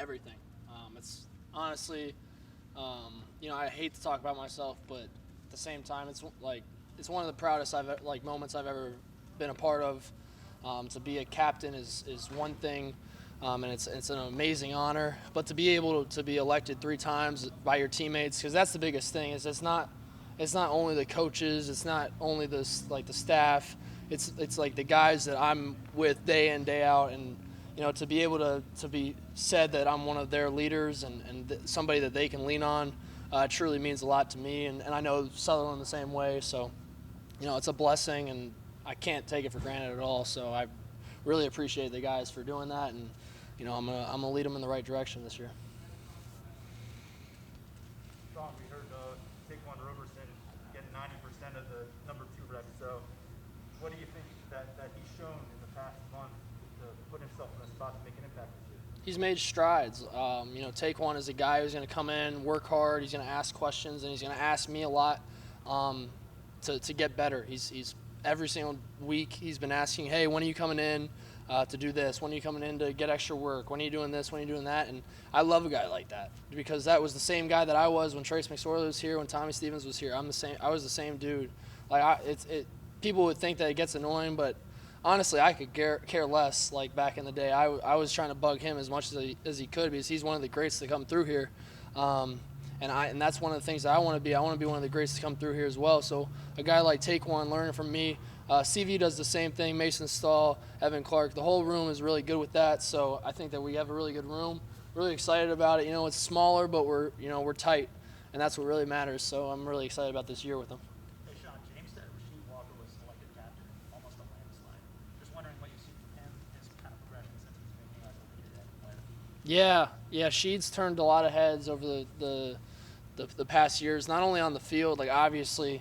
Everything. It's honestly, I hate to talk about myself, but at the same time, it's one of the proudest moments I've ever been a part of. To be a captain is one thing, and it's an amazing honor. But to be able to be elected 3 times by your teammates, because that's the biggest thing. Is it's not only the coaches, it's not only the staff. It's like the guys that I'm with day in, day out, and to be able to be said that I'm one of their leaders and somebody that they can lean on truly means a lot to me, and I know Sutherland the same way. So it's a blessing, and I can't take it for granted at all. So I really appreciate the guys for doing that, and I'm gonna lead them in the right direction this year. Sean, we heard Taquan Roberson get 90% of the number 2 reps. So what do you think that he's shown in the past month to put himself in a spot to make an impact this year? He's made strides. Taquan is a guy who's going to come in, work hard. He's going to ask questions, and he's going to ask me a lot to get better. He's every single week he's been asking, hey, when are you coming in to do this? When are you coming in to get extra work? When are you doing this? When are you doing that? And I love a guy like that, because that was the same guy that I was when Trace McSorley was here, when Tommy Stevens was here. I was the same dude. People would think that it gets annoying, but honestly, I could care less. Like back in the day, I was trying to bug him as much as he could, because he's one of the greats to come through here. And that's one of the things that I want to be. I want to be one of the greats to come through here as well. So a guy like Taquan learning from me. CV does the same thing. Mason Stahl, Evan Clark. The whole room is really good with that. So I think that we have a really good room. Really excited about it. It's smaller, but we're tight, and that's what really matters. So I'm really excited about this year with them. Hey, Sean, James said Rasheed Walker was selected captain, almost a landslide. Just wondering what you see from him, his kind of progression since he's been here as a leader and player. Yeah. Sheed's turned a lot of heads over the past years. Not only on the field, obviously,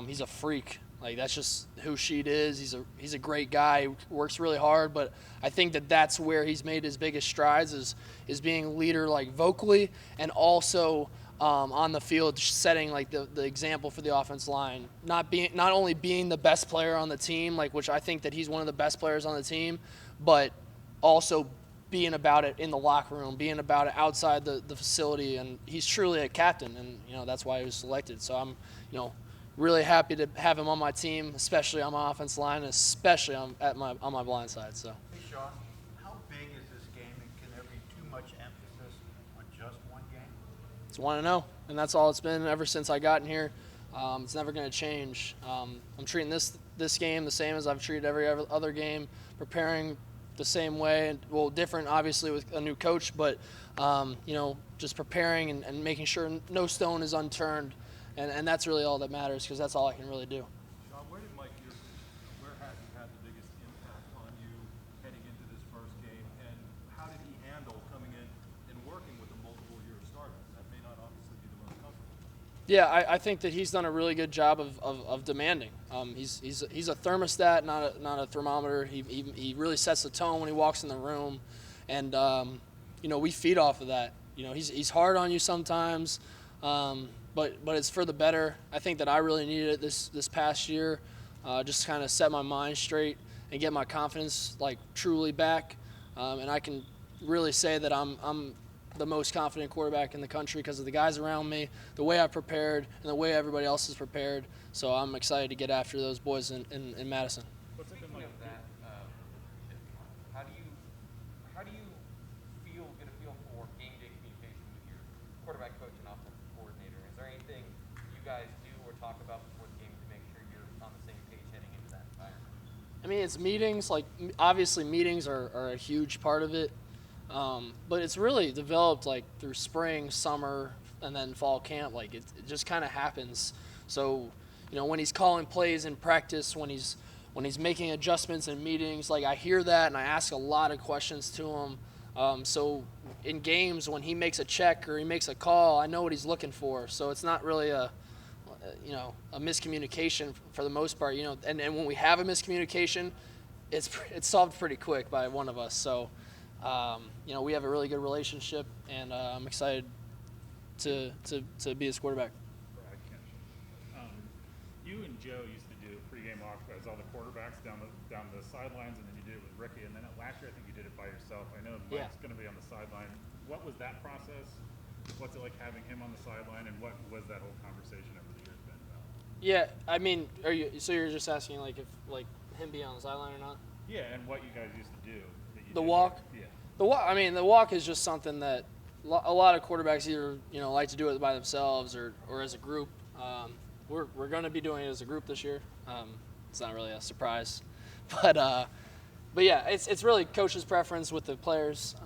he's a freak. That's just who Sheed is. He's a great guy. He works really hard, but I think that's where he's made his biggest strides is being a leader, vocally, and also on the field, setting the example for the offense line. Not only being the best player on the team, which I think that he's one of the best players on the team, but also being about it in the locker room, being about it outside the facility, and he's truly a captain, and that's why he was selected. So I'm really happy to have him on my team, especially on my offense line, and especially on my blind side. So. Hey Sean, how big is this game, and can there be too much emphasis on just one game? It's 1-0, and that's all it's been ever since I got in here. It's never going to change. I'm treating this game the same as I've treated every other game, preparing the same way, and different obviously with a new coach, but just preparing and making sure no stone is unturned, and that's really all that matters, because that's all I can really do. Sean, where has he had the biggest impact on you heading into this first game, and how did he handle coming in and working with a multiple-year starter? That may not obviously be the most comfortable. Yeah, I think that he's done a really good job of demanding. He's a thermostat, not a thermometer. He really sets the tone when he walks in the room, and we feed off of that. He's hard on you sometimes, but it's for the better. I think that I really needed it this past year, just kind of set my mind straight and get my confidence truly back, and I can really say that I'm the most confident quarterback in the country because of the guys around me, the way I prepared, and the way everybody else is prepared. So I'm excited to get after those boys in Madison. What's it been like? Of that, how do you get a feel for game day communication with your quarterback coach and offensive coordinator? Is there anything you guys do or talk about before the game to make sure you're on the same page heading into that environment? I mean, it's meetings. Obviously, meetings are a huge part of it. But it's really developed through spring, summer, and then fall camp. It just kind of happens. So, when he's calling plays in practice, when he's making adjustments in meetings, I hear that and I ask a lot of questions to him. So in games, when he makes a check or he makes a call, I know what he's looking for. So it's not really a miscommunication for the most part. And when we have a miscommunication, it's solved pretty quick by one of us. So. We have a really good relationship, and I'm excited to be his quarterback. You and Joe used to do pregame walkthroughs was all the quarterbacks down the sidelines, and then you did it with Ricky, and then last year I think you did it by yourself. I know Mike's going to be on the sideline. What was that process? What's it like having him on the sideline, and what was that whole conversation over the years been about? Yeah, I mean, you're just asking like if like him being on the sideline or not? Yeah, and what you guys used to do. The walk? Yeah. The walk. I mean, the walk is just something that a lot of quarterbacks either like to do it by themselves or as a group. We're going to be doing it as a group this year. It's not really a surprise, but yeah, it's really coach's preference with the players.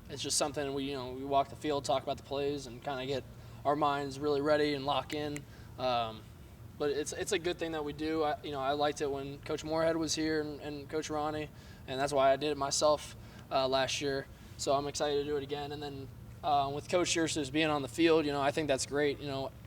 It's just something we walk the field, talk about the plays, and kind of get our minds really ready and lock in. But it's a good thing that we do. I liked it when Coach Moorhead was here and Coach Ronnie, and that's why I did it myself last year. So I'm excited to do it again. And then with Coach Scherster's being on the field, I think that's great.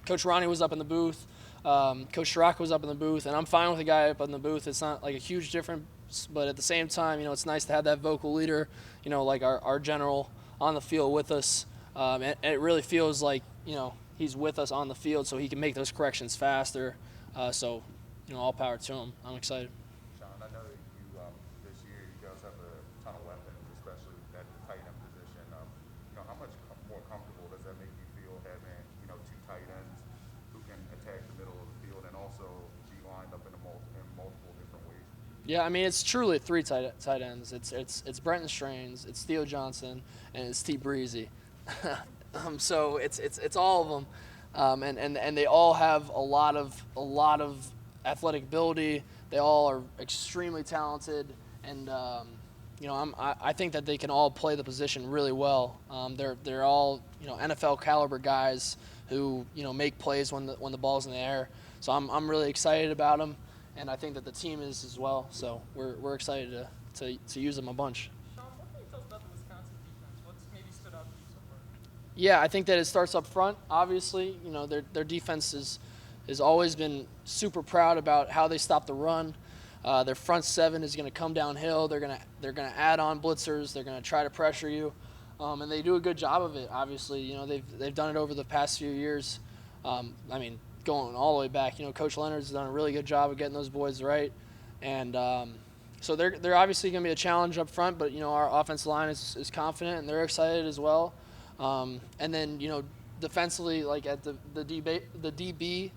Coach Ronnie was up in the booth, Coach Schrock was up in the booth, and I'm fine with a guy up in the booth. It's not like a huge difference, but at the same time, it's nice to have that vocal leader, like our general on the field with us. And it really feels like, he's with us on the field so he can make those corrections faster. So, all power to him. I'm excited. Sean, I know you this year you guys have a ton of weapons, especially at the tight end position. How much more comfortable does that make you feel having two tight ends who can attack the middle of the field and also be lined up in multiple different ways? Yeah, I mean it's truly three tight ends. It's Brenton Strains, it's Theo Johnson, and it's T Breezy. So it's all of them. And they all have a lot of athletic ability. They all are extremely talented, and I think that they can all play the position really well. They're all NFL caliber guys who make plays when the ball's in the air. So I'm really excited about them, and I think that the team is as well. So we're excited to use them a bunch. Sean, what can you tell us about the Wisconsin defense? What's maybe stood out to you so far? Yeah, I think that it starts up front. Obviously, their defense has always been super proud about how they stop the run. Their front seven is going to come downhill. They're going to add on blitzers. They're going to try to pressure you, and they do a good job of it. Obviously, they've done it over the past few years. Going all the way back, Coach Leonard's done a really good job of getting those boys right, and so they're obviously going to be a challenge up front. But our offensive line is confident and they're excited as well. And then defensively, like at the DB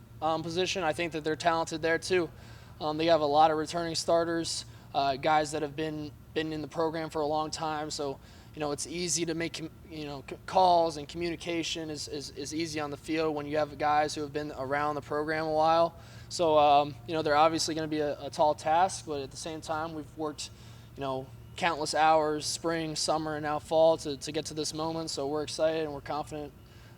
position, I think that they're talented there too. They have a lot of returning starters, guys that have been in the program for a long time. So it's easy to make calls, and communication is easy on the field when you have guys who have been around the program a while. So they're obviously going to be a tall task, but at the same time we've worked countless hours, spring, summer, and now fall to get to this moment. So we're excited and we're confident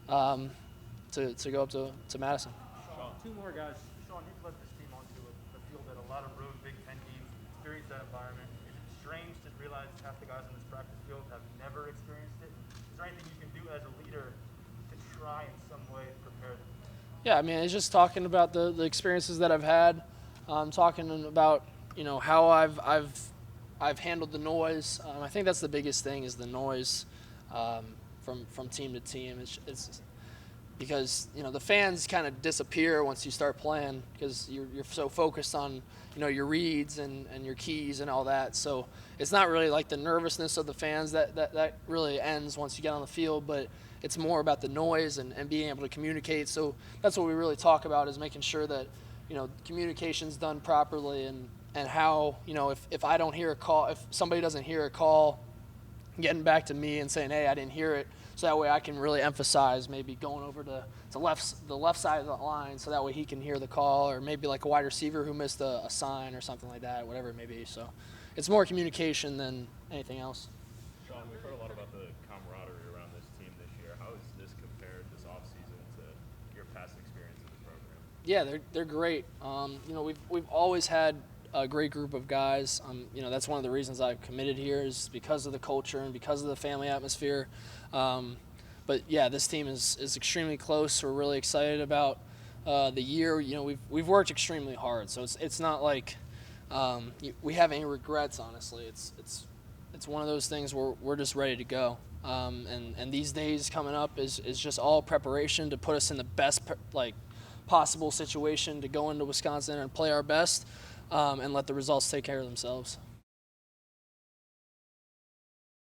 to go up to Madison. Sean, two more guys. Sean, you've led this team onto a field that a lot of road Big Ten teams experience that environment. Is it strange to realize half the guys on this practice field have never experienced it? Is there anything you can do as a leader to try in some way prepare them? Yeah, I mean, it's just talking about the experiences that I've had, talking about how I've handled the noise. I think that's the biggest thing is the noise from team to team. It's because the fans kind of disappear once you start playing because you're so focused on your reads and your keys and all that. So it's not really like the nervousness of the fans that really ends once you get on the field, but it's more about the noise and being able to communicate. So that's what we really talk about is making sure that communication's done properly and how if I don't hear a call, if somebody doesn't hear a call, getting back to me and saying, hey, I didn't hear it, so that way I can really emphasize maybe going over to the left side of the line so that way he can hear the call, or maybe like a wide receiver who missed a sign or something like that, whatever it may be. So it's more communication than anything else. Sean, we've heard a lot about the camaraderie around this team this year. How is this compared this offseason to your past experience in the program? Yeah, they're great. We've always had a great group of guys. That's one of the reasons I've committed here is because of the culture and because of the family atmosphere. But yeah, this team is extremely close. We're really excited about the year. We've worked extremely hard, so it's not like we have any regrets. Honestly, it's one of those things where we're just ready to go. And these days coming up is just all preparation to put us in the best possible situation to go into Wisconsin and play our best. and let the results take care of themselves.